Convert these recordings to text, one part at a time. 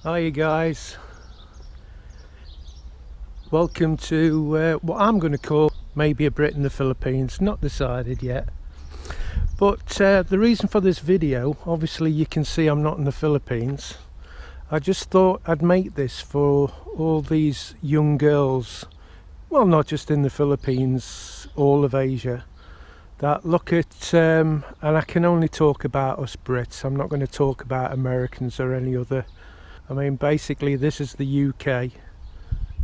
Hi guys, welcome to what I'm going to call maybe a Brit in the Philippines. Not decided yet, but the reason for this video, obviously you can see I'm not in the Philippines. I just thought I'd make this for all these young girls, well, not just in the Philippines, all of Asia, that look at and I can only talk about us Brits. I'm not going to talk about Americans or any other. I mean, basically this is the UK,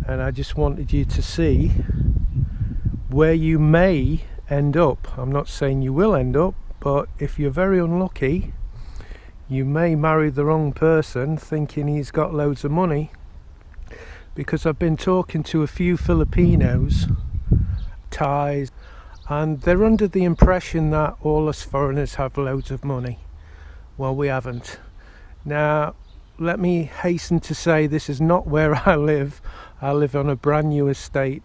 and I just wanted you to see where you may end up. I'm not saying you will end up, but if you're very unlucky, you may marry the wrong person thinking he's got loads of money, because I've been talking to a few Filipinos, Thais, and they're under the impression that all us foreigners have loads of money. Well, we haven't. Now, let me hasten to say this is not where I live. I live on a brand new estate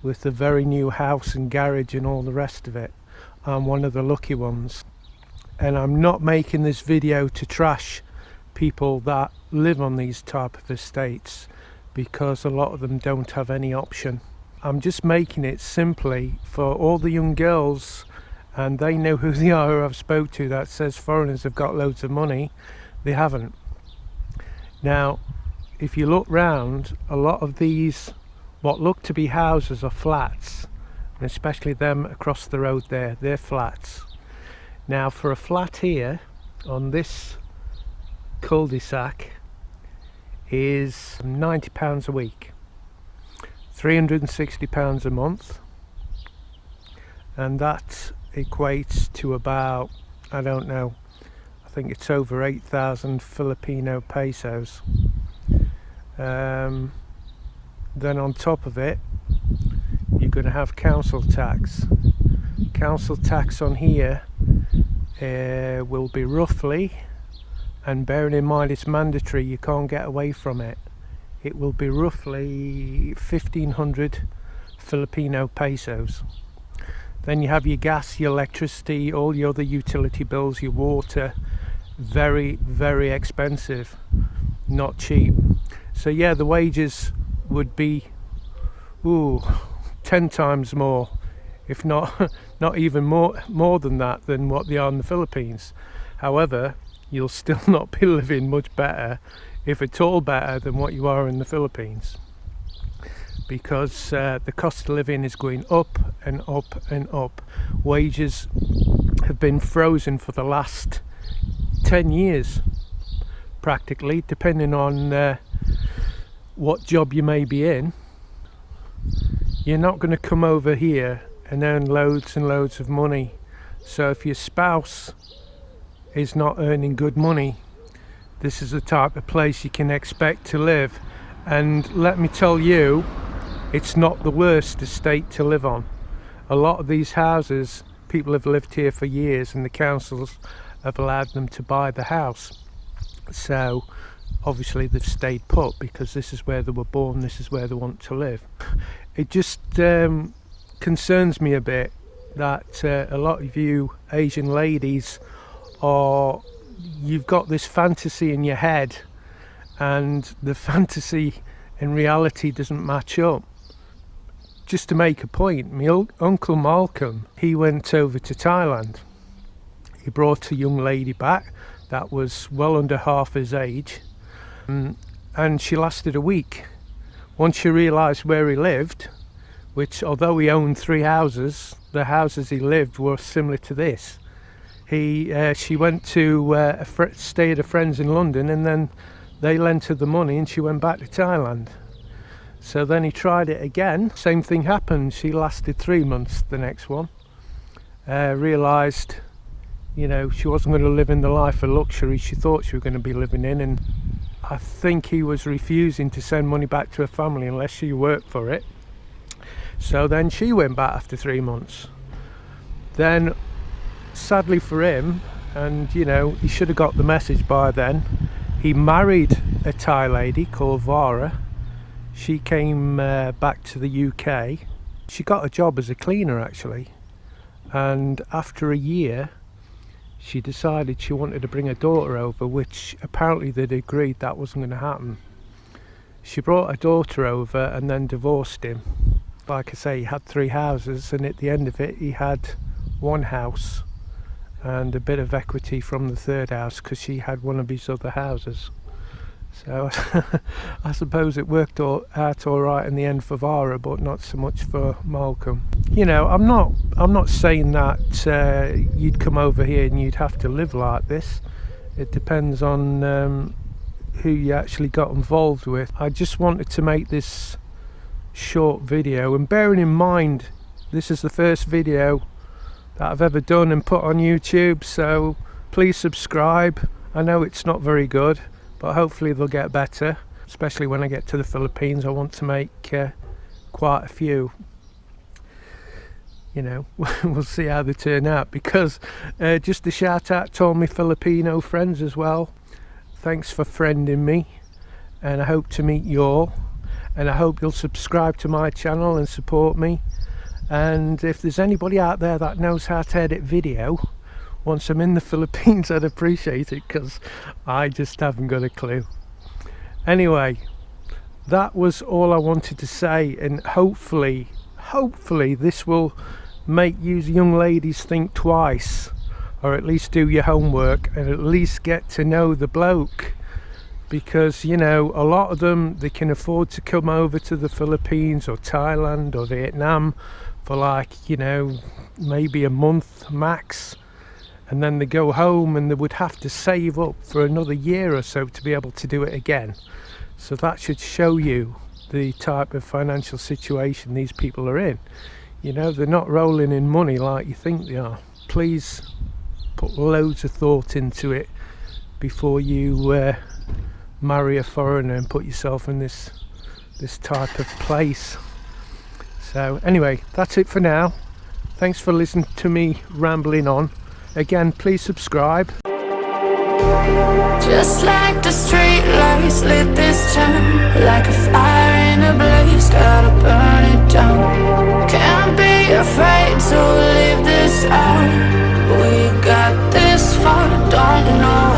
with a very new house and garage and all the rest of it. I'm one of the lucky ones. And I'm not making this video to trash people that live on these type of estates, because a lot of them don't have any option. I'm just making it simply for all the young girls, and they know who they are, who I've spoke to, that says foreigners have got loads of money. They haven't. Now, if you look round, a lot of these, what look to be houses, are flats, and especially them across the road there, they're flats. Now, for a flat here on this cul-de-sac is £90 a week, £360 a month, and that equates to about, I don't know, I think it's over 8,000 Filipino pesos. Then on top of it, you're going to have council tax. Council tax on here will be roughly, and bearing in mind it's mandatory, you can't get away from it, it will be roughly 1,500 Filipino pesos. Then you have your gas, your electricity, all your other utility bills, your water. Very, very expensive, not cheap. So yeah, the wages would be 10 times more, if not not even more than that, than what they are in the Philippines. However, you'll still not be living much better, if at all better, than what you are in the Philippines, because the cost of living is going up and up and up. Wages have been frozen for the last 10 years practically, depending on what job you may be in. You're not going to come over here and earn loads and loads of money. So if your spouse is not earning good money, this is the type of place you can expect to live. And let me tell you, it's not the worst estate to live on. A lot of these houses, people have lived here for years, and the councils have allowed them to buy the house. So obviously they've stayed put because this is where they were born, this is where they want to live. It just concerns me a bit that a lot of you Asian ladies you've got this fantasy in your head, and the fantasy in reality doesn't match up. Just to make a point, my uncle Malcolm, he went over to Thailand. He brought a young lady back that was well under half his age, and she lasted a week. Once she realised where he lived, which although he owned 3 houses, the houses he lived were similar to this. She went to stay at a friend's in London, and then they lent her the money and she went back to Thailand. So then he tried it again, same thing happened. She lasted 3 months, the next one. Realised, you know, she wasn't going to live in the life of luxury she thought she was going to be living in, and I think he was refusing to send money back to her family unless she worked for it. So then she went back after 3 months. Then, sadly for him, and you know, he should have got the message by then, he married a Thai lady called Vara. She came back to the UK. She got a job as a cleaner actually, and after a year she decided she wanted to bring her daughter over, which apparently they'd agreed that wasn't going to happen. She brought her daughter over and then divorced him. Like I say, he had 3 houses, and at the end of it he had 1 house and a bit of equity from the 3rd house because she had one of his other houses. So I suppose it worked out all right in the end for Vara, but not so much for Malcolm. You know, I'm not saying that you'd come over here and you'd have to live like this. It depends on who you actually got involved with. I just wanted to make this short video, and bearing in mind this is the first video that I've ever done and put on YouTube, so please subscribe. I know it's not very good, but hopefully they'll get better, especially when I get to the Philippines. I want to make quite a few. You know, we'll see how they turn out, because just a shout out to all my Filipino friends as well. Thanks for friending me, and I hope to meet you all, and I hope you'll subscribe to my channel and support me. And if there's anybody out there that knows how to edit video once I'm in the Philippines, I'd appreciate it, because I just haven't got a clue. Anyway, that was all I wanted to say, and hopefully this will make you young ladies think twice, or at least do your homework and at least get to know the bloke, because you know, a lot of them, they can afford to come over to the Philippines or Thailand or Vietnam for, like, you know, maybe a month max, and then they go home and they would have to save up for another year or so to be able to do it again. So that should show you the type of financial situation these people are in. You know, they're not rolling in money like you think they are. Please put loads of thought into it before you marry a foreigner and put yourself in this type of place. So anyway, that's it for now. Thanks for listening to me rambling on. Again, please subscribe. Just like the street lights lit this town, like a fire in a blaze, gotta burn it down. Can't be afraid to leave this out. We got this far, don't know